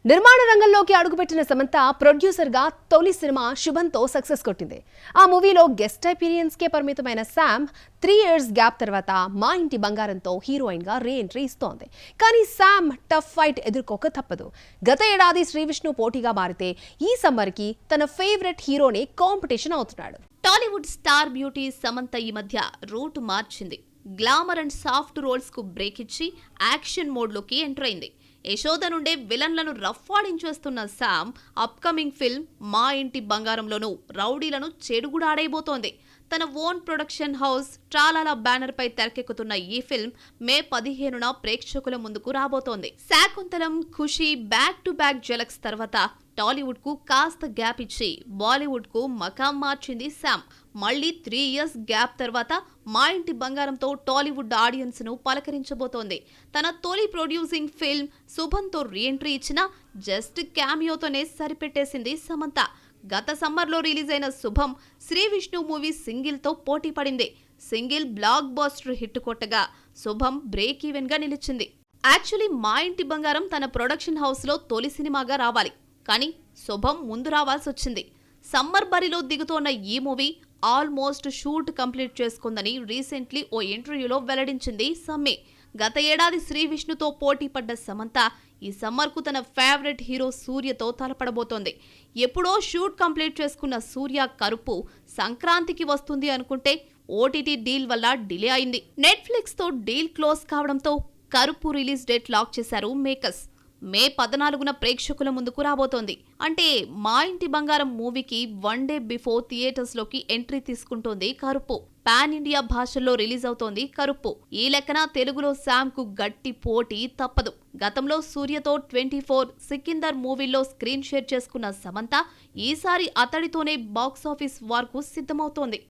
నిర్మాణ రంగంలోకి అడుగుపెట్టిన సమంత ప్రొడ్యూసర్ గా తొలి సినిమా శుభంతో సక్సెస్ కొట్టింది. ఆ మూవీలో గెస్ట్ అపీరియన్స్ కే పరిమితమైన శామ్ 3 years గ్యాప్ తర్వాత మా ఇంటి బంగారంతో హీరోయిన్ గా రీ ఎంట్రీ ఇస్తోంది. కానీ శామ్ టఫ్ ఫైట్ ఎదుర్కోక తప్పదు. గత ఏడాది శ్రీవిష్ణు పోటీగా మారితే ఈ సమ్మర్ కి తన ఫేవరెట్ హీరోనే కాంపిటీషన్ అవుతున్నాడు. టాలీవుడ్ స్టార్ బ్యూటీ సమంత ఈ మధ్య రూట్ మార్చింది. గ్లామర్ అండ్ సాఫ్ట్ రోల్స్ కు బ్రేక్ ఇచ్చి యాక్షన్ మోడ్ లోకి ఎంటర్ అయింది. యశోద నుండే విలన్లను రఫ్ఫాడించేస్తున్న శామ్ అప్కమింగ్ ఫిల్మ్ మా ఇంటి బంగారంలోనూ రౌడీలను చెడుగుడాడైపోతోంది. తన ఓన్ ప్రొడక్షన్ హౌస్ ట్రాలాలా బ్యానర్ పై తెరకెక్కుతున్న ఈ ఫిల్మ్ మే 15న ప్రేక్షకుల ముందుకు రాబోతోంది. శాకుంతలం, ఖుషి బ్యాక్ టు బ్యాక్ జలక్స్ తర్వాత టాలీవుడ్ కు కాస్త గ్యాప్ ఇచ్చి బాలీవుడ్ కు మకాం మార్చింది శామ్. మళ్లీ 3 years గ్యాప్ తర్వాత మా ఇంటి బంగారంతో టాలీవుడ్ ఆడియన్స్ ను పలకరించబోతోంది. తన తొలి ప్రొడ్యూసింగ్ ఫిల్మ్ శుభంతో రీ ఎంట్రీ ఇచ్చిన జస్ట్ క్యామియోతోనే సరిపెట్టేసింది సమంత. గత సమ్మర్లో రిలీజ్ అయిన శుభం శ్రీవిష్ణు మూవీ సింగిల్ తో పోటీ పడింది. సింగిల్ బ్లాక్ బస్టర్ హిట్ కొట్టగా శుభం బ్రేక్ ఈవెన్ గా నిలిచింది. యాక్చువల్లీ మా ఇంటి బంగారం తన ప్రొడక్షన్ హౌస్ లో తొలి సినిమాగా రావాలి, కానీ శుభం ముందు రావాల్సి వచ్చింది. సమ్మర్ బరిలో దిగుతోన్న ఈ మూవీ ఆల్మోస్ట్ షూట్ కంప్లీట్ చేసుకుందని రీసెంట్లీ ఓ ఇంటర్వ్యూలో వెల్లడించింది సమ్మి. గత ఏడాది శ్రీవిష్ణుతో పోటీ పడ్డ సమంత ఈ సమ్మర్ కు తన ఫేవరెట్ హీరో సూర్యతో తలపడబోతోంది. ఎప్పుడో షూట్ కంప్లీట్ చేసుకున్న సూర్య కరుపు సంక్రాంతికి వస్తుంది అనుకుంటే ఓటీటీ డీల్ వల్ల డిలే అయింది. నెట్ఫ్లిక్స్ తో డీల్ క్లోజ్ కావడంతో కరుపు రిలీజ్ డేట్ లాక్ చేశారు మేకర్స్. మే 14న ప్రేక్షకుల ముందుకు రాబోతోంది. అంటే మా ఇంటి బంగారం మూవీకి 1 day బిఫోర్ థియేటర్స్ లోకి ఎంట్రీ తీసుకుంటోంది కరుపు. పాన్ ఇండియా భాషల్లో రిలీజ్ అవుతోంది కరుపు. ఈ లెక్కన తెలుగులో శామ్ కు గట్టి పోటీ తప్పదు. గతంలో సూర్యతో 24, సికిందర్ మూవీల్లో స్క్రీన్ షేర్ చేసుకున్న సమంత ఈసారి అతడితోనే బాక్సాఫీస్ వార్ కు సిద్ధమవుతోంది.